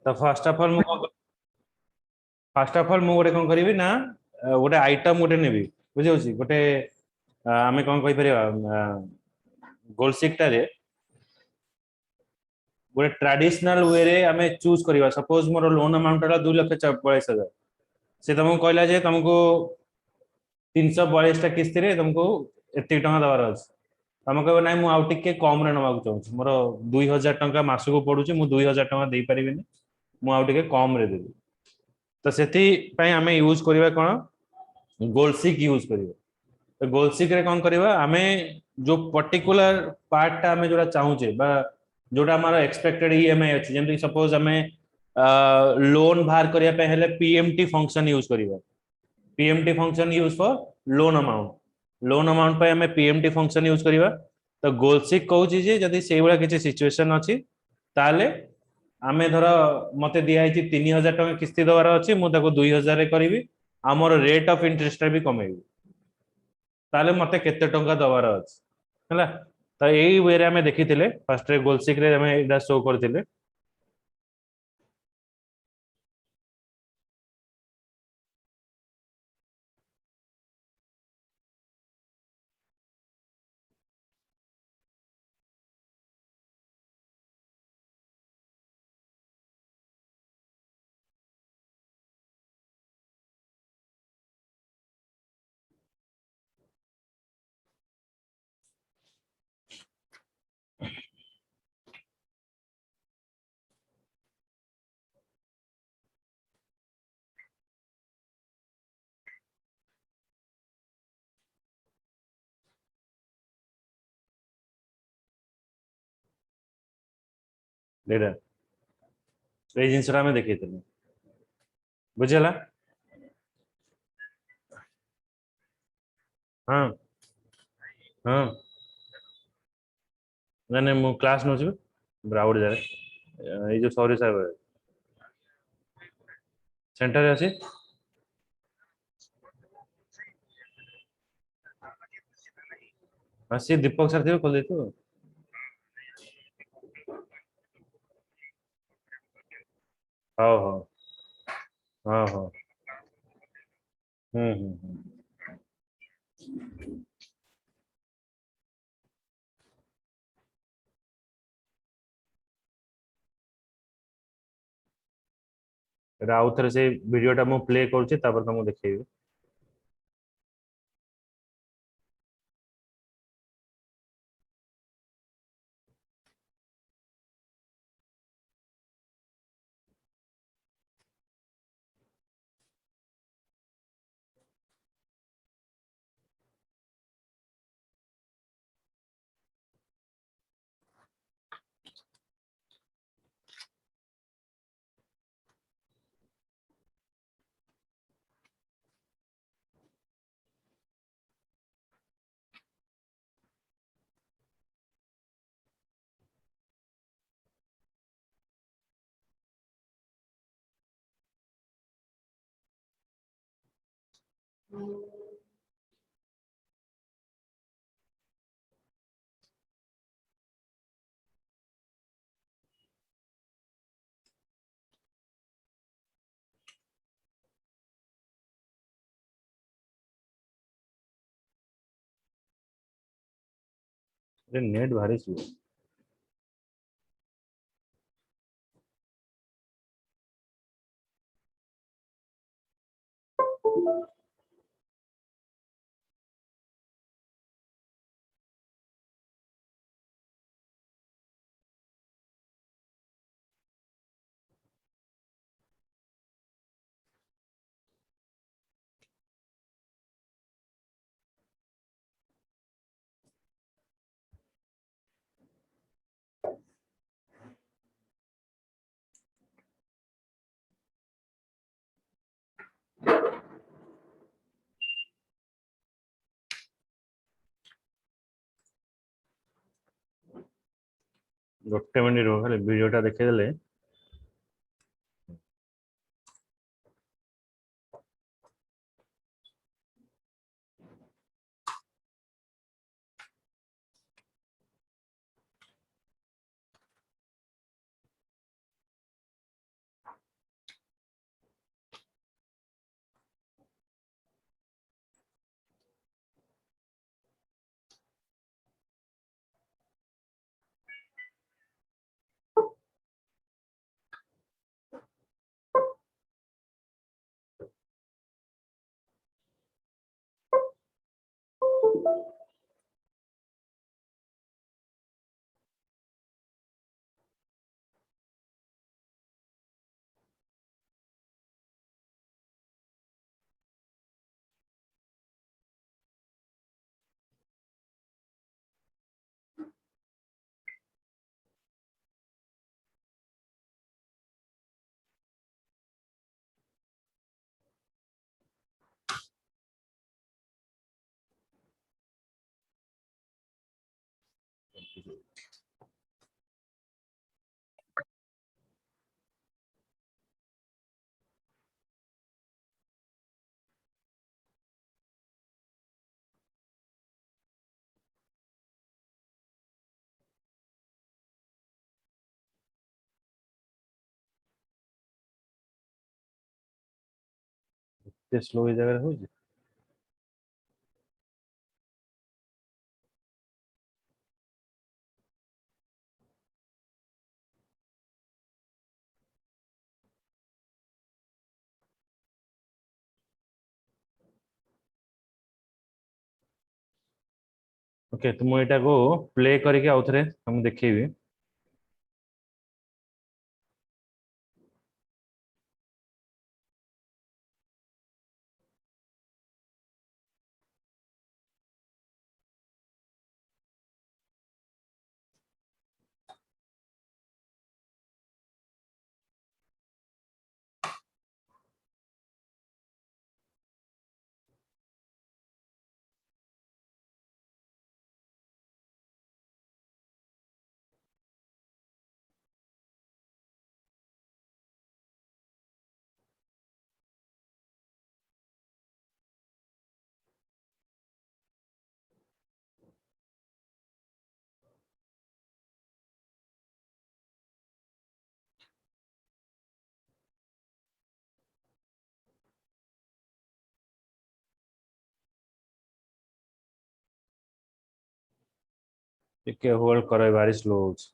तो fast of all मु गोटे कौन करी ना गोटे आइटम गोटे नेबी बुझे गोटे आमे कौन कहि परिबा गोलसिकटारे गोटे ट्रेडिशनल वे रे आमे चूज करवा सपोज मोर लोन अमाउंट है 2,42,000 से तुमको कहला जे तुमको 342 टा किस्ती रे तुमको एति टका दबार अछि तुम कह ना मुझे आउ टिके कम रे नवाक चाहूँ मोर 2,000 टका मासको पड़ुची मु 2,000 टका दे परिबिनी मु आउ टिके कम रे देबी तो सेति पई आमे यूज करबा कोन गोलसिक यूज करबा तो गोलसिक रे कौन करबा आमे जो पर्टिकुलर पार्ट टा आमे जोरा चाहूचे बा जोटा हमारा एक्सपेक्टेड ईएमआई अछि जेमति सपोज आमे लोन बाहर करिया पे हेले पीएमटी फंक्शन यूज करबा PMT function use for loan amount पे हमें पीएमटी फंक्शन यूज करबा तो गोलसिक कहूँ जे जदि से भाया किसी सिचुएशन अच्छी ताले आमे धर मते दिया है 3,000 टका किस्ती दबार अच्छी मुझे 2,000 करी आमर रेट ऑफ इंटरेस्ट भी कमेबी ताले मते केते टंका दबार अछि हैला तो यही वे रे हमें देखिथिले फर्स्ट रे गोलसिक रे हमें एटा शो करथिले एटा ए जिंसरा में देखिथिले बुझला हाँ हाँ नहीं नहीं मु क्लास नो छी ब्राउड जाए ये जो सॉरी साहब सेंटर रे अछि हाँ सी दीपक सर थे खोल देते हाँ हाँ हाँ हाँ आउ थे से वीडियोटा मु प्ले करुच्ची तुमको देखेबी नेट भारी स्लो गोटे मिनट रुह खाली वीडियोटा देखेदेले ଏତେ ସ୍ଲୋ ଏଇ ଜାଗାରେ ହଉଛି। ଓକେ, ତ ମୁଁ ଏଇଟାକୁ ପ୍ଲେ କରିକି ଆଉଥରେ ତମକୁ ଦେଖେଇବି। ଟିକେ ହୋଲ୍ଡ କର, ଭାରି ସ୍ଲୋ ହଉଛି।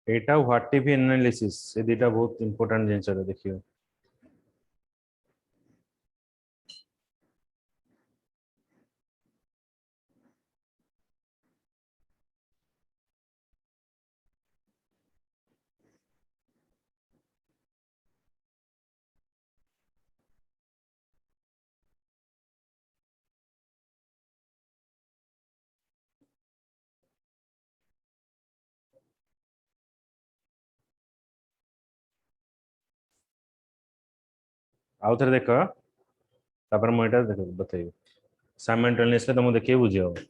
ଏଇଟା ହ୍ୱାଟ ଟିଭି ଆନାଲିସିସ୍, ଏ ଦିଟା ବହୁତ ଇମ୍ପୋର୍ଟାଣ୍ଟ ଜିନିଷ ଦେଖିବ। ଆଉ ଥରେ ଦେଖ, ତାପରେ ମୁଁ ଏଇଟା ବତେଇବି। ସାଇମଲ୍ଟେନିୟସଲି ତମକୁ ଦେଖିକି ବୁଝି ହବ।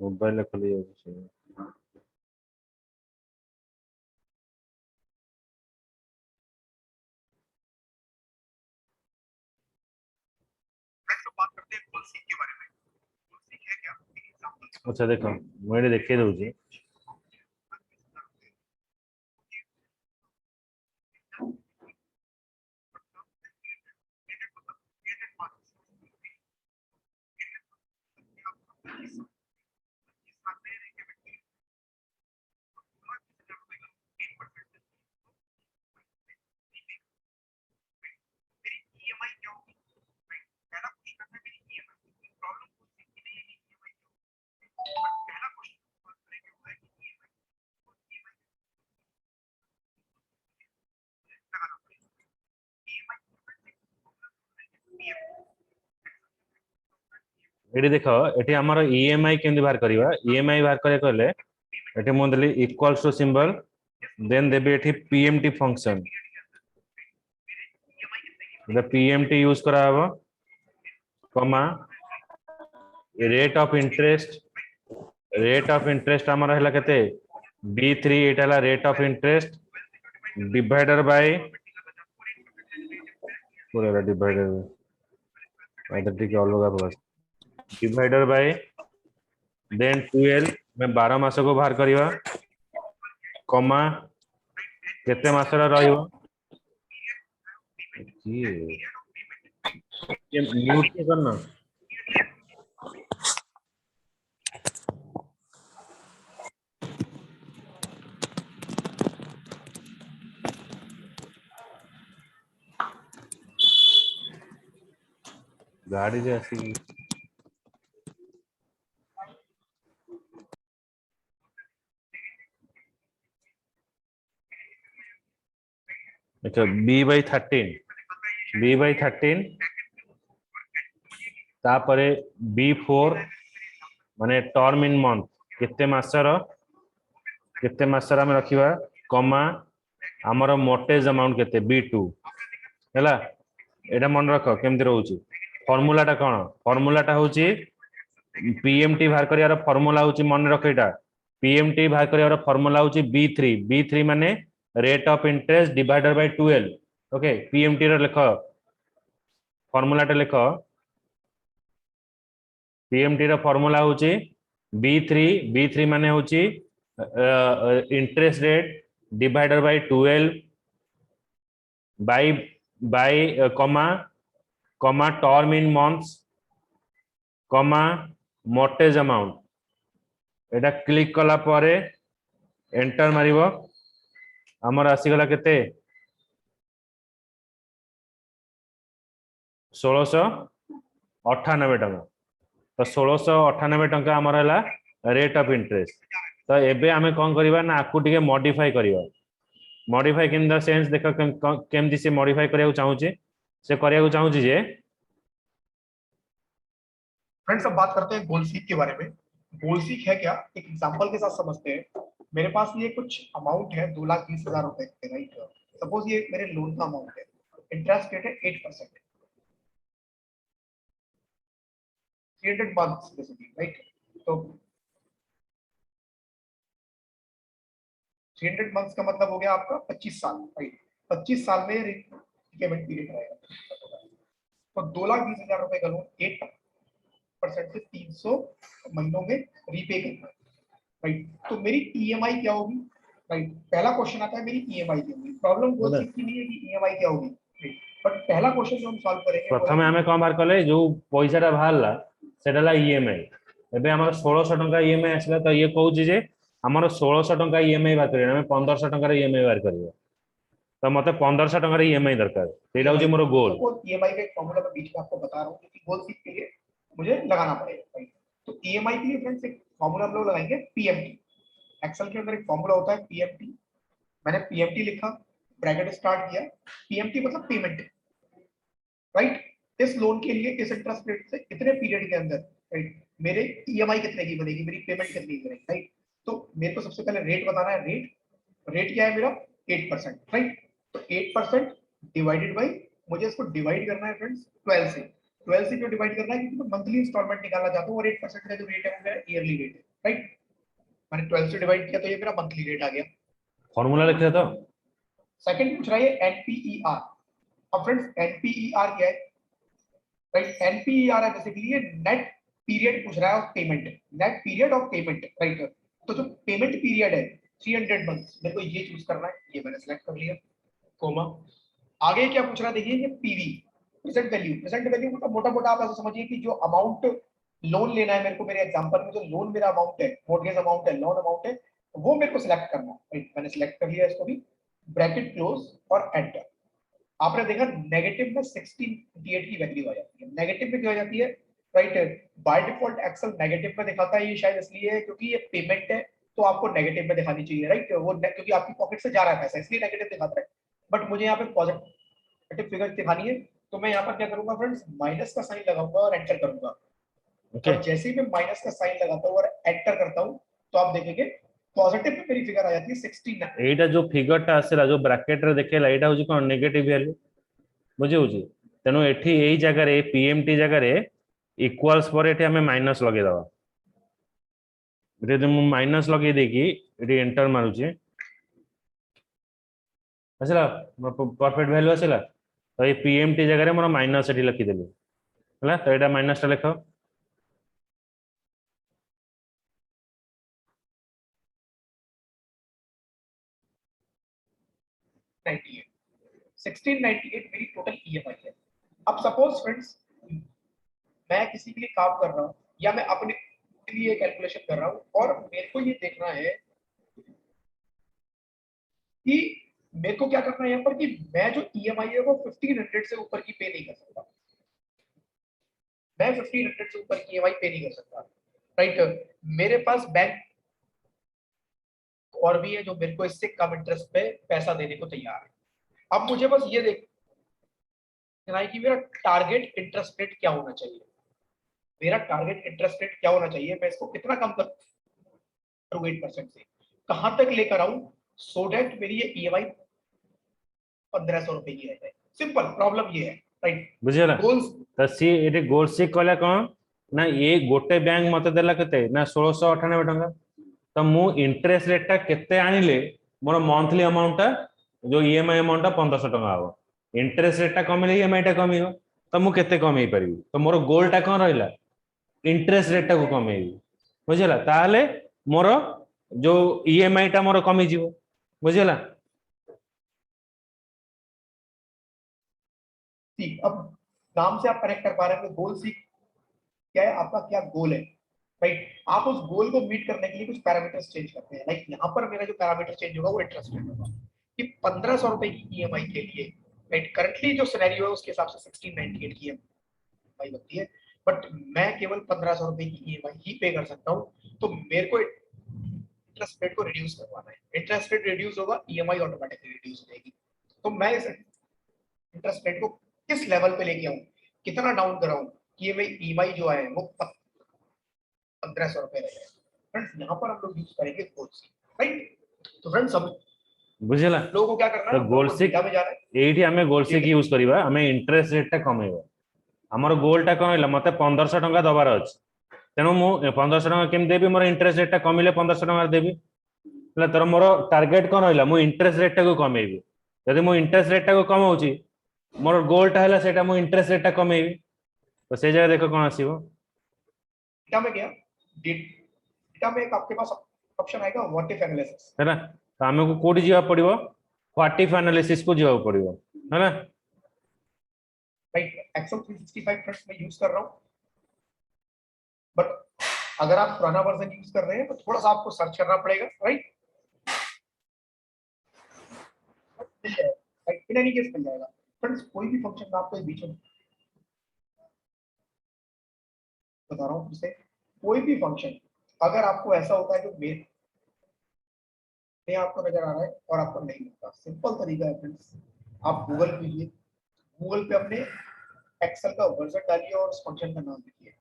मोबाइल खोली जाଉଛି। अच्छा देखो मुझे देखे दूसरी एटी देख एटी आमर ईएमआई केमती बाहर करवा ईएमआई बाहर करिया कहले एटी मु देली equals to symbol then Devi eighty PMT function PMT use करा हबो कमा रेट ऑफ इंटरेस्ट आमर हैला केते B3 एटा हैला rate of interest divider by पूरा डिवाइडर आइदर टिक अलग प्लस डिवाइडर बाय देन 12 में 12 मास को बाहर करिवा कमा केते मासरा रहिबो ये म्यूट के करना गाड़ी से ऐसी अच्छा B/13 तापरे B4 माने टर्म इन मंथ केते मासर में रखिबा कमा हमर मोटेज अमाउंट केते B2 हैला एटा मन रख केमती रहउची फार्मूलाटा कोन फार्मूलाटा होची पीएमटी बाहर करियार फार्मूला होची मन रख एटा पीएमटी बाहर करियार फार्मूला होची B3 माने rate of interest divided by 12 okay PMT रो लेख फार्मूलाटा लेख पीएमटी रो फार्मूला होची B3 माने होची interest rate divided by 12 by comma term in months comma mortgage amount Etah click कला परे एंटर मारिबो हमर आसीगला केते 1698 टका तो 1698 टका हमर हला रेट ऑफ इंटरेस्ट तो एबे आमे कोन करिबा ना आकु टिके मॉडिफाई करिबा मॉडिफाई इन द सेंस देखो केमती से मॉडिफाई करिया चाहूची से करिया चाहूची जे फ्रेंड्स अब बात करते हैं गोल सीक के बारे में। गोल सीक है क्या, एक एग्जांपल के साथ समझते हैं। मेरे पास ये कुछ अमाउंट है 2,20,000 रुपए के, राइट। सपोज ये मेरे लोन का अमाउंट है, इंटरेस्ट रेट है 8%, 300 मंथ्स बेसिकली, राइट। तो 300 मंथ्स का मतलब हो गया आपका 25 साल, राइट। 25 साल में रिपेमेंट पीरियड रहेगा। तो 2,20,000 रुपए का लोन 8% से 300 महीनों में रीपे करना है, राइट। तो मेरी ईएमआई क्या होगी, राइट। पहला क्वेश्चन आता है मेरी ईएमआई क्या होगी। प्रॉब्लम वो चीज की नहीं है कि ईएमआई क्या होगी, बट पहला क्वेश्चन जो हम सॉल्व करेंगे प्रथमे हमें कौन बाहर कले जो पैसाटा बाहरला सेटाला ईएमआई एबे हमर 1600 टका ईएमआई आसला तो ये कहू जे हमर 1600 टका ईएमआई बाहर करिया हमें 1500 टका ईएमआई बाहर करिया तो मते 1500 टका ईएमआई दरकार सेटा होजे मोर गोल। ईएमआई का एक फार्मूला मैं बीच में आपको बता रहा हूं कि गोल सीख के लिए मुझे लगाना पड़ेगा, राइट। तो ईएमआई के लिए फ्रेंड्स एक फार्मूला हम लोग लगाएंगे पीएमटी। एक्सेल के अंदर एक फार्मूला होता है पीएमटी। मैंने पीएमटी लिखा, ब्रैकेट स्टार्ट किया, पीएमटी मतलब पेमेंट, राइट। इस लोन के लिए इस इंटरेस्ट रेट से इतने पीरियड के अंदर, राइट, मेरे ईएमआई कितने की बनेगी, मेरी पेमेंट कितनी की बनेगी, राइट। तो मेरे को सबसे पहले रेट बताना है। रेट क्या है मेरा 8%, राइट। तो 8% डिवाइडेड बाई, मुझे इसको डिवाइड करना है फ्रेंड्स 12 से। 12 से क्यों डिवाइड करना है, क्योंकि मैं मंथली इंस्टॉलमेंट निकालना चाहता हूँ और 8% का जो रेट है वो मेरा ईयरली रेट है, राइट, मैंने 12 से डिवाइड किया तो ये मेरा मंथली रेट आ गया। फॉर्मूला लिख रहे तो सेकंड पूछ रहा है एनपीईआर। अब फ्रेंड्स एनपीईआर क्या है, राइट, एनपीईआर है बेसिकली ये नेट पीरियड पूछ रहा है of payment, net period of payment, right. तो जो पेमेंट पीरियड है 300 मंथ्स, मेरे को ये चूज करना है, ये मैंने सेलेक्ट कर लिया, कोमा। आगे क्या पूछ रहा है देखिए, ये PV present value, present value मतलब मोटा मोटा आप ऐसा समझिए कि जो अमाउंट लोन लेना है मेरे को, मेरे एग्जांपल में जो लोन मेरा अमाउंट है, मॉर्गेज अमाउंट है, लोन अमाउंट है, वो मेरे को सिलेक्ट करना है, राइट। मैंने सिलेक्ट कर लिया इसको भी, ब्रैकेट क्लोज और एंटर। आपने देखा नेगेटिव में 1688 की वैल्यू आ जाती है, नेगेटिव में क्या हो जाती है, right. By default Excel negative में दिखाता है, ये शायद इसलिए है क्योंकि ये पेमेंट है तो आपको नेगेटिव में दिखानी चाहिए, राइट। वो क्योंकि आपकी पॉकेट से जा रहा है पैसा, इसलिए नेगेटिव दिखाता है, बट मुझे यहाँ पे पॉजिटिव फिगर दिखानी है, तो मैं यहाँ पर क्या करूंगा फ्रेंड्स, माइनस का साइन लगाऊंगा और एंटर करूंगा। ओके। और जैसे ही मैं माइनस का साइन लगाता हूँ और एंटर करता हूँ तो आप देखेंगे पॉजिटिव में मेरी फिगर आ जाती है 69। एटा जो फिगरटा आसेला जो ब्रैकेट रे देखेला एटा होची कोन नेगेटिव वैल्यू बुझे होची। तेनु एठी एई जगह रे पीएमटी जगह रे इक्वल्स पर एठी हमें माइनस लगे दवा। एठी मु माइनस लगे देकी एठी एंटर मारुची आसेला परफेक्ट वैल्यू आसेला। तो ये पीएमटी जगह रे मोर माइनस एठी लिखि देली हला। तो एटा माइनस टा लिखो। 1698 मेरी टोटल ईएमआई है। अब सपोज फ्रेंड्स मैं किसी के लिए काम कर रहा हूँ या मैं अपने लिए कैलकुलेशन कर रहा हूँ और मेरे को ये देखना है कि मेरे को क्या करना है यहाँ पर कि मैं जो ईएमआई है वो 1500 से ऊपर की पे नहीं कर सकता, मैं 1500 से ऊपर की ईएमआई पे नहीं कर सकता, राइट। मेरे पास बैंक और भी है जो मेरे को इससे कम इंटरेस्ट पे पैसा देने को तैयार है। अब मुझे बस ये देखना है कि मेरा टारगेट इंटरेस्ट रेट क्या होना चाहिए, मेरा टारगेट इंटरेस्ट रेट क्या होना चाहिए, मैं इसको कितना कम करूँ 8% से कहां तक लेकर आऊं सो डेट मेरी ये ईएमआई 1500 रुपए की रह जाए। सिंपल प्रॉब्लम ये है, राइट। बुझेला। गोल्स तो सी एठी गोल सी कहला कोन ना ये गोटे बैंक मते देला केते ना 1698 टका। तो मु इंटरेस्ट रेट टा केते आनिले मोर मंथली अमाउंट टा जो ईएमआई अमाउंट टा 1500 टका हो। इंटरेस्ट रेट टा कमिले ईएमआई टा कमियो तो मु केते कमई परिबी। तो मोर गोल टा कोन रहिला इंटरेस्ट रेट टा को कमेइबी बुझेला। ताले मोर जो ईएमआई टा मोर कमी जीवो बुझेला। ठीक, अब नाम से आप कनेक्ट कर पा रहे हैं गोल सी क्या है, आपका क्या गोल है, राइट। आप उस गोल को मीट करने के लिए कुछ पैरामीटर्स चेंज करते हैं, लाइक यहाँ पर मेरा जो पैरामीटर चेंज होगा वो इंटरेस्ट रेट होगा कि 1500 रुपए की ईएमआई के लिए, राइट। करंटली जो सिनेरियो है उसके हिसाब से 1698 की ईएमआई बनती है, बट मैं केवल 1500 रुपए की ईएमआई ही पे कर सकता हूँ। तो मेरे को इंटरेस्ट रेट को रिड्यूस करवाना है, इंटरेस्ट रेट रिड्यूस होगा, ईएमआई ऑटोमेटिकली रिड्यूस हो जाएगी। तो मैं इस इंटरेस्ट रेट को किस लेवल पे लेके आऊं, कितना डाउन कराऊं कि ये मेरी ईएमआई जो है वो 1500 रुपए रहे। फ्रेंड्स यहाँ पर हम लोग यूज करेंगे गोल्स, राइट। तो फ्रेंड्स हम बुझेला। लोगों को क्या करना है, तो हम लोगों को गोलसिक डेटा में जाना है। एठी हमें गोलसिक डेटा यूज करबा हमें इंटरेस्ट रेट टा कमेइबा। हमर गोल टा कहला मते 1500 टका दबार अछि। तेनु मु 1500 टका केम देबी मोर इंटरेस्ट रेट टा कमिले 1500 टका देबी। એટલે તર મોર ટાર્ગેટ કોન હોइला मु इंटरेस्ट रेट टा को कमेइबी। यदि मु इंटरेस्ट रेट टा को कमाउची मोर गोल टा हैला सेटा मु इंटरेस्ट रेट टा कमेइबी। तो से जगह देखो कोन आसीबो में गया, डेटा में एक आपके पास ऑप्शन आएगा व्हाट इफ एनालिसिस, है ना। तो हमें को कोडी जीवा पड़िबो व्हाट इफ एनालिसिस को जीवा पड़िबो है ना। राइट। एक्सेल 365 फ्रेंड्स में यूज कर रहा हूँ, बट अगर आप पुराना वर्जन यूज कर रहे हैं तो थोड़ा सा आपको सर्च करना पड़ेगा, राइट। इन एनी केस मिल जाएगा। फ्रेंड्स कोई भी फंक्शन मैं आपको बीच में बता रहा हूँ फिर से, कोई भी फंक्शन अगर आपको ऐसा होता है जो मेरे आपको नजर आ रहा है और आपको नहीं मिलता, सिंपल तरीका है फ्रेंड्स, आप गूगल कीजिए, गूगल पे अपने एक्सेल का वर्जन डालिए और उस फंक्शन का नाम लिखिए,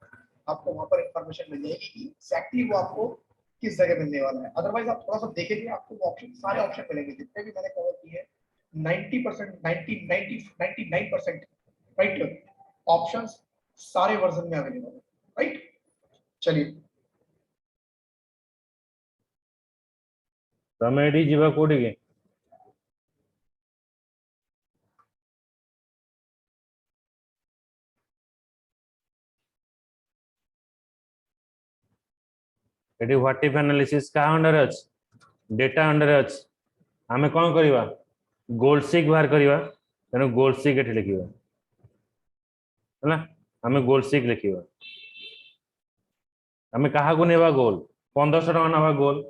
आपको वहां पर इंफॉर्मेशन मिल जाएगी कि एक्जैक्टली वो आपको किस जगह मिलने वाला है। अदरवाइज आप थोड़ा सा देखेंगे आपको ऑप्शन, सारे ऑप्शन मिलेंगे जितने भी मैंने कवर किए 90% 99% राइट ऑप्शंस सारे वर्जन में अवेलेबल है, राइट। चलिए तमे एठी जीवा कोठी के एठी व्हाट इफ एनालिसिस का अंडर अछि डेटा अंडर अछि आमे कोन करबा गोल्ड सीक बाहर करबा तेनो गोल्ड सीक एठी लिखिबा हला आमे गोल्ड सीक लिखिबा आमे कहा को नेबा गोल 1500 टका नबा गोल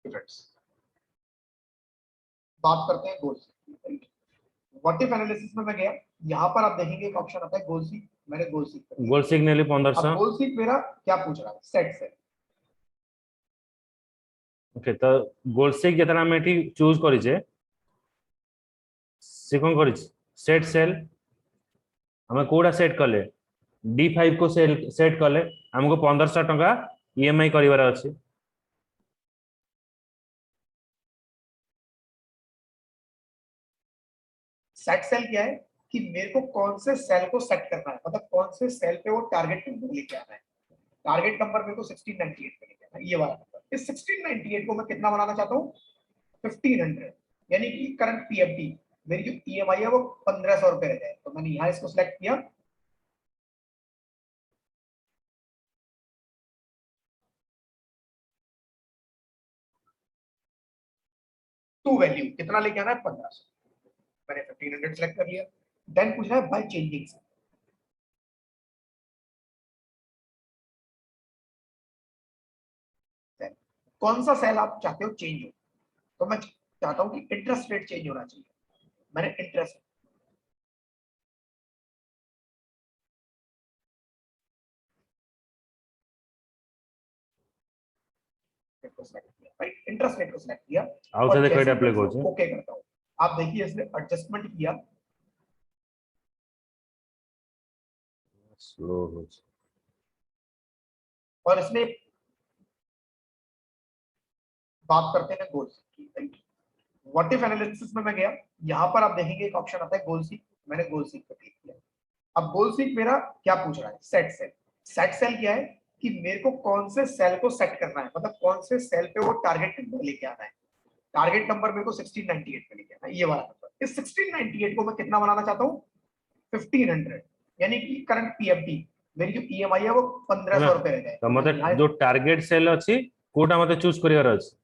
फ्रेंड्स बात करते हैं गोल सीक। व्हाट इफ एनालिसिस में मैं गया, यहाँ पर आप देखेंगे एक ऑप्शन आता है गोल सीक, मैंने गोल सीक कर दिया। गोल्ड सीक नेली अब 1500 गोल सीक मेरा क्या पूछ रहा है, सेट सेल। ओके तो गोल्ड सीक जेतना हम एठी चूज करी छे से कोन करी सेट सेल हमें कोडा सेट कले D5 को सेट कले हमको 1500 टका ईएमआई करिवार अछि सेट सेल क्या है कि मेरे को कौन से सेल को सेट करना है, मतलब कौन से सेल पे वो टारगेट नंबर लेके आना है। टारगेट नंबर मेरे को 1698 पे लेके आना है, ये वाला नंबर। इस 1698 को मैं कितना बनाना चाहता हूँ, 1500, यानी कि करंट पीएफटी मेरी जो ईएमआई है वो 1500 रुपए रह जाए। तो मैंने यहाँ इसको सिलेक्ट किया, टू वैल्यू कितना लेके आना है, 1500। मैंने 1500 सिलेक्ट कर लिया। देन पूछ रहा है बाय चेंजिंग सेल, कौन सा सेल आप चाहते हो चेंज हो। तो मैं चाहता हूं कि इंटरेस्ट रेट चेंज होना चाहिए। मैंने इंटरेस्ट रेट को सिलेक्ट किया, राइट, इंटरेस्ट रेट को सिलेक्ट किया आउ से और देखो जैसे एटा अप्लाई करू छे ओके करता हूं, आप देखिए इसने एडजस्टमेंट किया, स्लो हो और इसने बात करते हैं गोल सीक की, राइट। व्हाट इफ एनालिसिस में मैं गया, यहां पर आप देखेंगे एक ऑप्शन आता है गोल सीक, मैंने गोल सीक पे क्लिक किया। अब गोल सीक मेरा क्या पूछ रहा है, सेट सेल। सेट सेल क्या है कि मेरे को कौन से सेल को सेट करना है, मतलब कौन से सेल पे वो टारगेट नंबर लेके आना है। टारगेट नंबर मेरे को 1698 पे लेके आना है, ये वाला नंबर। इस 1698 को मैं कितना बनाना चाहता हूँ, 1500, यानी कि करंट पीएफटी मेरी जो ईएमआई है वो 1500 रुपए रह जाए। तो मते जो टारगेट सेल अछि कोटा मते चूज करिवार अछि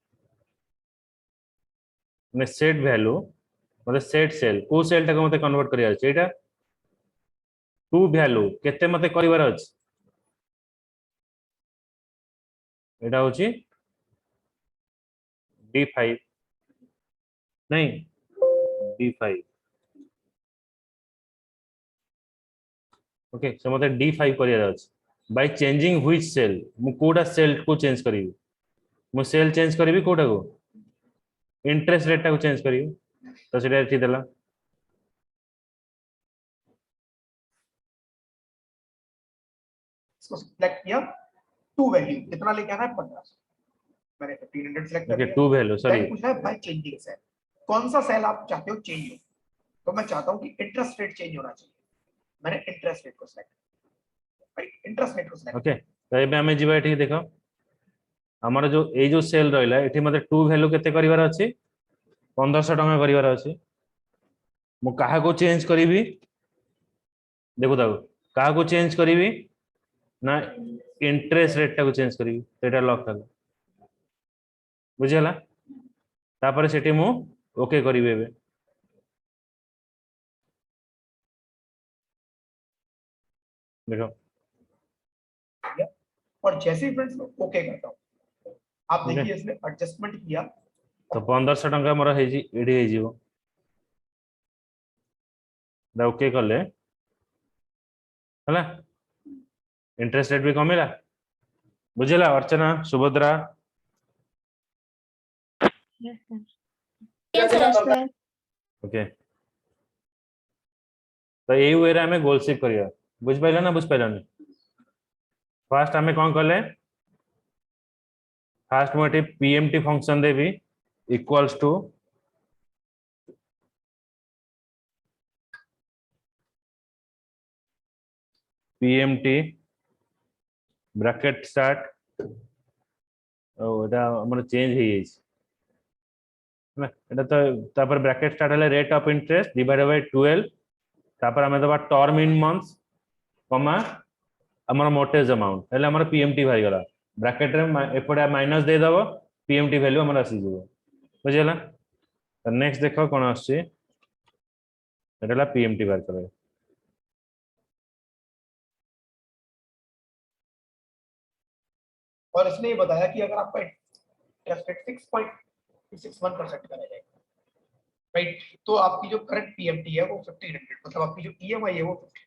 ने सेट वैल्यू मते सेट सेल को सेल टाको मते कन्वर्ट करिया अछि एटा टू वैल्यू केते मते करिवार अछि एटा होछि D5 नहीं D5 ओके से मते D5 करिया अछि बाय चेंजिंग व्हिच सेल मु कोडा सेल को चेंज करिवि मु सेल चेंज करिवि कोडा को इंटरेस्ट रेट टाको चेंज करिवि तो सेटा एठी देला इसको सिलेक्ट किया, टू वैल्यू कितना लेके आना है, 1500। मैंने 1500 सिलेक्ट कर ओके लिया। टू वैल्यू सॉरी देन पूछा है बाय चेंजिंग सेल, कौन सा सेल आप चाहते हो चेंज हो। तो मैं चाहता हूं कि इंटरेस्ट रेट चेंज होना चाहिए। मैंने इंटरेस्ट रेट को सिलेक्ट, राइट, इंटरेस्ट रेट को सिलेक्ट। ओके तो एबे हमें जीवा एठी देखो हमर जो ए जो सेल रहला एठी मते टू वैल्यू केते करिवार अछि 1500 टका करिवार अछि मु काहा को चेंज करिवि देखो दाओ काहा को चेंज करिवि ना इंटरेस्ट रेट टाको चेंज करिवि सेटा लॉक कर बुझियला तापर सेठी मु ओके करिवि एबे देखो और जैसे ही फ्रेंड्स ओके करता हूं, आप ओके देखिए इसने एडजस्टमेंट किया, तो 1500 टका मोर हेजी एडी हेजिवो दा ओके करले हला इंटरेस्ट रेट भी कमिला बुझिला Archana Subhadra Yes, sir. yes sir okay तो यही वे रे हमें गोल सेव करिया बुझ पाइला ना बुझ पाइलानी फास्ट हमें कौन कले फास्ट मोटे पीएमटी फंक्शन देवी equals to PMT bracket start ओ एटा हमर चेंज हे जाई ना एटा तो तापर ब्रैकेट स्टार्ट हले rate of interest divided by 12 तापर हमें दबा टर्म इन मंथ्स कमा हमर मोर्टेज अमाउंट हले हमर पीएमटी भाई गला ब्रैकेट रे एपडा माइनस दे दबो पीएमटी वैल्यू हमर आसी जीवो बुझला तो नेक्स्ट देखो कोन आसी एटाला पीएमटी बार करे और इसने ये बताया कि अगर आपका इंटरेस्ट रेट 6.61% का रह जाएगा, राइट, तो आपकी जो करंट पीएमटी है वो 1500, मतलब आपकी जो ईएमआई है वो 50।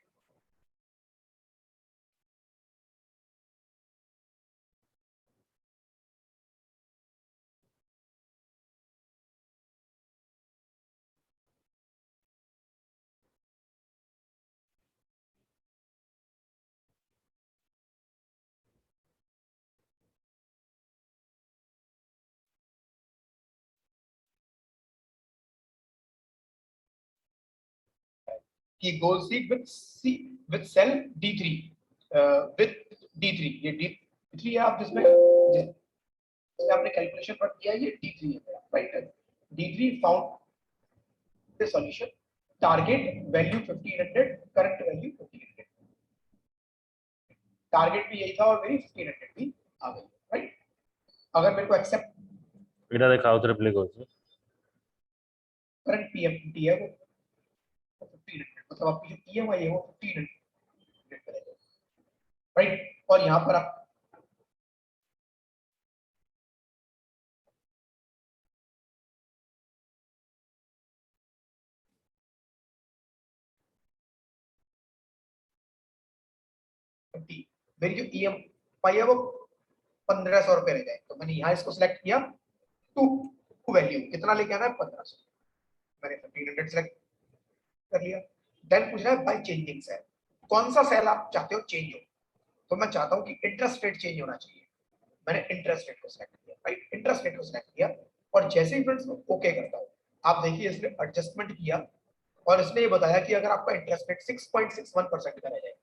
कि goal seek with cell D3 with D3, ये D3 है आप जिसमें आपने कैलकुलेशन पर किया, ये D3 है मेरा, right. D3 found the solution, target value 1500, current value 1500, target भी यही था और मेरी 1500 भी आ गई, राइट। अगर मेरे को एक्सेप्ट एटा देखाओ तो रिप्लाई करो करंट पीएमटी है वो 1500, मतलब आपकी जो ईएमआई है वो 1500, राइट। और यहाँ पर आप मेरी जो ईएमआई है वो 1500 रुपए रह जाए, तो मैंने यहाँ इसको सिलेक्ट किया, टू वैल्यू कितना लेके आना है 1500, मैंने 1500 सिलेक्ट कर लिया। देन पूछ रहा है बाय चेंजिंग सेल, कौन सा सेल आप चाहते हो चेंज हो, तो मैं चाहता हूँ कि इंटरेस्ट रेट चेंज होना चाहिए, मैंने इंटरेस्ट रेट को सिलेक्ट किया, राइट, इंटरेस्ट रेट को सिलेक्ट किया, और जैसे ही फ्रेंड्स ओके करता हूँ, आप देखिए इसने एडजस्टमेंट किया और इसने ये बताया कि अगर आपका इंटरेस्ट रेट 6.61% का रह जाए,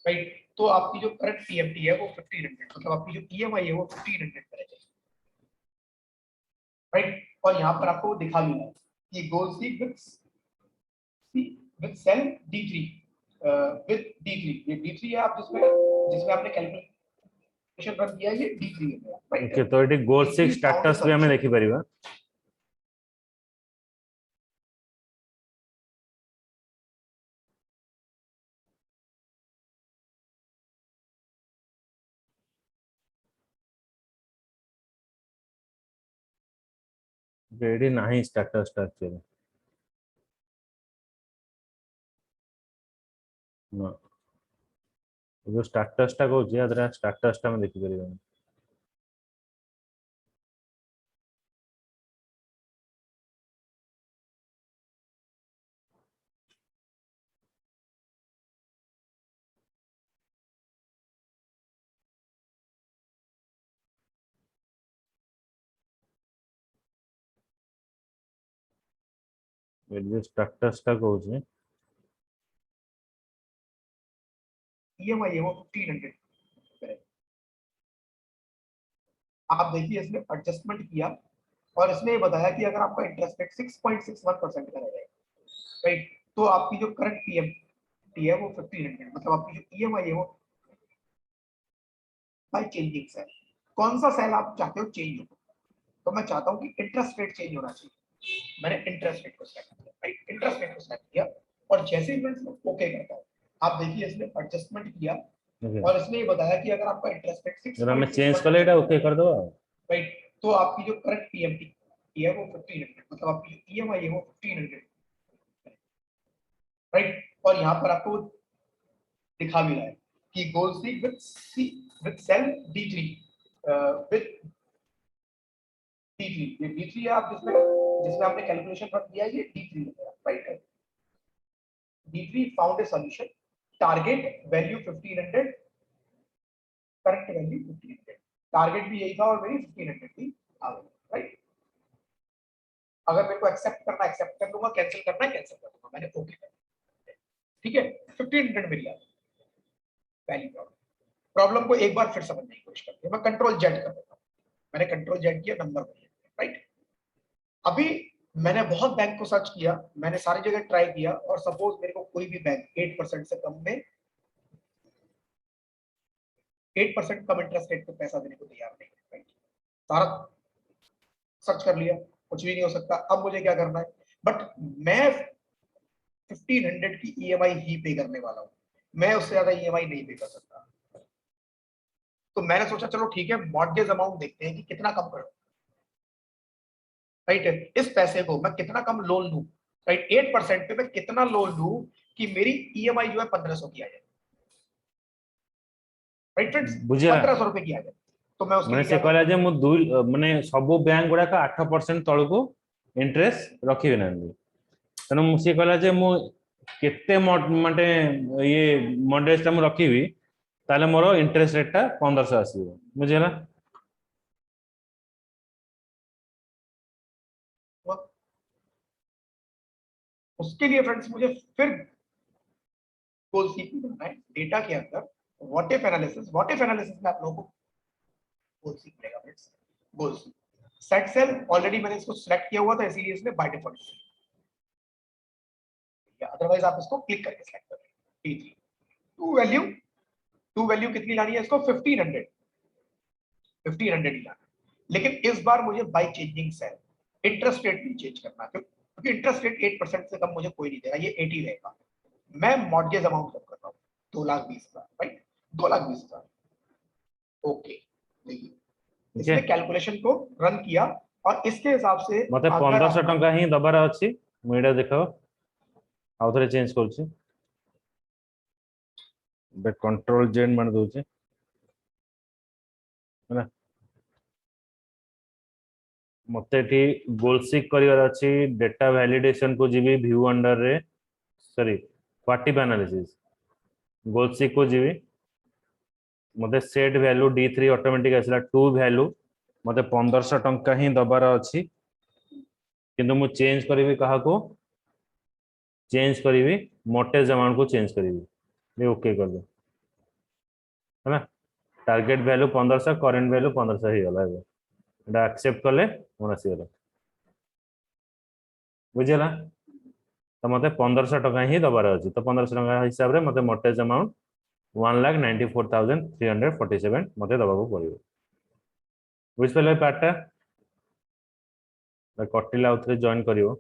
राइट, तो आपकी जो करंट पीएमटी है वो 1500, मतलब आपकी जो ईएमआई है वो 1500 का रह जाए, राइट। और यहाँ पर आपको दिखा भी है कि goal seek with cell D3 with D3, ये D3 है आप जिसमें आपने कैलकुलेशन रन किया, ये D3 है, राइट। ओके तो एटी गोल 6 स्टेटस भी हमें देखि परिबा एटी नाही स्टेटस स्ट्रक्चर ना जो स्टेटस टा को जे अदरा स्टेटस टा में देखि परिबा जो स्टेटस टा को जे ईएमआई है वो 1500, आप देखिए इसने एडजस्टमेंट किया और इसने ये बताया कि अगर आपका इंटरेस्ट रेट 6.61% का रह जाए, राइट, तो आपकी जो करंट पीएमटी है वो 1500, मतलब आपकी जो ईएमआई है वो बाय चेंजिंग सेल, कौन सा सेल आप चाहते हो चेंज हो, तो मैं चाहता हूँ कि इंटरेस्ट रेट चेंज होना चाहिए, मैंने इंटरेस्ट रेट को सिलेक्ट किया, राइट, इंटरेस्ट रेट को सिलेक्ट किया, और जैसे ही मैं ओके करता हूँ, आप देखिए इसने एडजस्टमेंट किया और इसने ये बताया कि अगर आपका इंटरेस्ट रेट जरा मैं चेंज कर लेटा ओके कर दो राइट, तो आपकी जो करंट पीएमटी है वो 1500, मतलब आपकी जो ईएमआई है वो 1500, राइट। और यहाँ पर आपको दिखा भी रहा है कि goal seek with cell D3 with D3, ये D3 है आप जिसमें हमने कैलकुलेशन रख दिया ये D3 right. D3 found a solution, target value 1500, correct value 1500, target भी यही था और मेरी 1500 थी आ गई राइट। अगर मेरे को एक्सेप्ट करना एक्सेप्ट कर लूंगा, कैंसिल करना है कैंसिल कर दूंगा, मैंने ओके कर दिया। ठीक है 1500 मिल गया। पहली प्रॉब्लम को एक बार फिर समझने की कोशिश करते हैं। मैं कंट्रोल जेड कर देता हूं, मैंने कंट्रोल जेड किया, नंबर राइट। अभी मैंने बहुत बैंक को सर्च किया, मैंने सारी जगह ट्राई किया और सपोज मेरे को कोई भी बैंक 8% से कम में 8% कम इंटरेस्ट रेट पे पैसा देने को तैयार नहीं है राइट। सारा सर्च कर लिया, कुछ भी नहीं हो सकता। अब मुझे क्या करना है, बट मैं 1500 की ईएमआई ही पे करने वाला हूं, मैं उससे ज्यादा ईएमआई नहीं पे कर सकता। तो मैंने सोचा चलो ठीक है मॉर्गेज अमाउंट देखते हैं कि कितना कम करूं राइट। इस पैसे को मैं कितना कम लोन लूं राइट, 8% पे मैं कितना लोन लूं कि मेरी ईएमआई जो है 1500 की आ जाए राइट फ्रेंड्स, बुझिला 1500 रुपए की आ जाए। तो मैं उसके माने लिए से क्या कहला करूं, जे मु दुई माने सब बैंक गुडा का 8% तळको इंटरेस्ट रखिबे नांदी तनो मु से कहला जे मु केते माने ये मॉडरेज ता मु रखिबी ताले मोर इंटरेस्ट रेट ता 1500 आसीबो बुझिला। उसके लिए फ्रेंड्स मुझे फिर गोल सीख करना है डेटा के अंदर। व्हाट इफ एनालिसिस में आप लोगों को गोल सीख पड़ेगा फ्रेंड्स। गोल सीख सेट सेल ऑलरेडी मैंने इसको सिलेक्ट किया हुआ था, इसीलिए इसने बाय डिफॉल्ट, अदरवाइज आप इसको क्लिक करके सिलेक्ट कर लीजिए। टू वैल्यू कितनी लानी है इसको 1500 ही लाना है। लेकिन इस बार मुझे by changing cell interest rate भी चेंज करना है, क्योंकि इंटरेस्ट रेट 8% से कम मुझे कोई नहीं देगा, ये 80 रहेगा। मैं मॉर्गेज अमाउंट कम कर रहा हूँ 2,20,000 राइट, 2,20,000 ओके। देखिए इसने कैलकुलेशन को रन किया और इसके हिसाब से मते अगर 1500 आप टंका ही दबार अछि मु एडा देखो आउ थरे चेंज करछि बे कंट्रोल जेड मान दोछि हैना मते एठी गोल सीक करिवार अछि डेटा वैलिडेशन को जीबी व्यू अंडर रे सॉरी क्वार्टिव एनालिसिस गोल सीक को जीबी मते सेट वैल्यू D3 ऑटोमेटिक आसला टू वैल्यू मते 1500 टंका ही दबार अछि किंतु मु चेंज करिवि कहा को चेंज करिवि मोटेज अमाउंट को चेंज करिवि ये ओके कर दो है ना। टारगेट वैल्यू 1500 करंट वैल्यू 1500 ही गला एटा एक्सेप्ट कले मोर आसी गला बुझिला। तो मते 1500 टका ही दबार अछि तो 1500 टका हिसाब रे मते मोटेज अमाउंट 1,94,347 मते दबाको पड़िबो बुझ पले पार्टटा कटिला उथरे जॉइन करिवो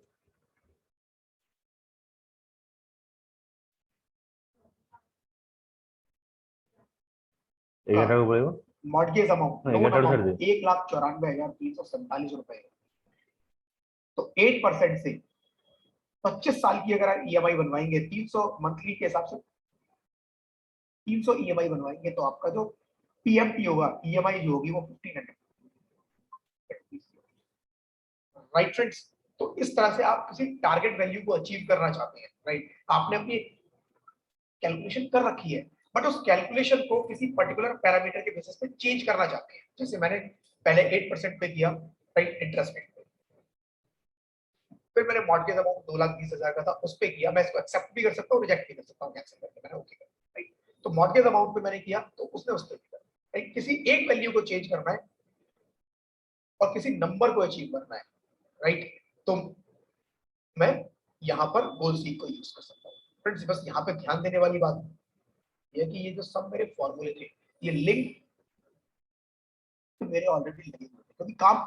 हाँ 11 को पड़िबो मॉर्गेज अमाउंट हां लोन 11 छाड़ दे अमाउंट 1,94,347 रुपए, तो 8% से 25 साल की अगर ईएमआई बनवाएंगे 300 मंथली के हिसाब से 300 ईएमआई बनवाएंगे तो आपका जो पीएमटी होगा ईएमआई जो होगी वो 1500 राइट फ्रेंड्स। तो इस तरह से आप किसी टारगेट वैल्यू को अचीव करना चाहते हैं राइट, आपने अपनी कैलकुलेशन कर रखी है बट उस कैलकुलेशन को किसी पर्टिकुलर पैरामीटर के बेसिस पे चेंज करना चाहते हैं। जैसे मैंने पहले 8% पे किया राइट इंटरेस्ट रेट, फिर मैंने मॉर्गेज अमाउंट 2,20,000 का था उस पे किया, मैं इसको एक्सेप्ट भी कर सकता हूँ रिजेक्ट भी कर सकता हूँ, कैंसिल करके मैंने ओके कर राइट। तो मॉर्गेज अमाउंट पे मैंने किया तो उसने उस पे किया राइट। किसी एक वैल्यू को चेंज करना है और किसी नंबर को अचीव करना है राइट, तो मैं यहाँ पर गोल सीक को यूज कर सकता हूँ फ्रेंड्स। बस यहाँ पे ध्यान देने वाली बात ये है कि ये जो सब मेरे फॉर्मूले थे ये लिंक मेरे ऑलरेडी लगे हुए थे, क्योंकि काम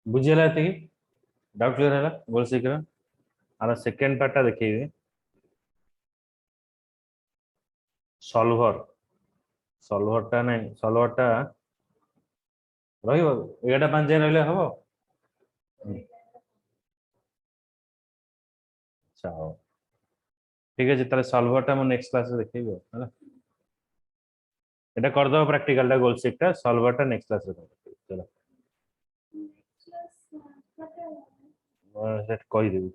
बुझिला एति डाउट क्लियर हैला गोल सीक रा आर सेकंड पार्टटा देखिबे सॉल्वर सॉल्वरटा नहीं सॉल्वरटा रहिबो 11:05 जाय रहले हबो अच्छा हो ठीक है ताले सॉल्वरटा मु नेक्स्ट क्लास रे देखिबो हैला एटा कर दो प्रैक्टिकल टा गोल सीकटा सॉल्वरटा नेक्स्ट क्लास रे चलो ସେଟା କହିଦେବି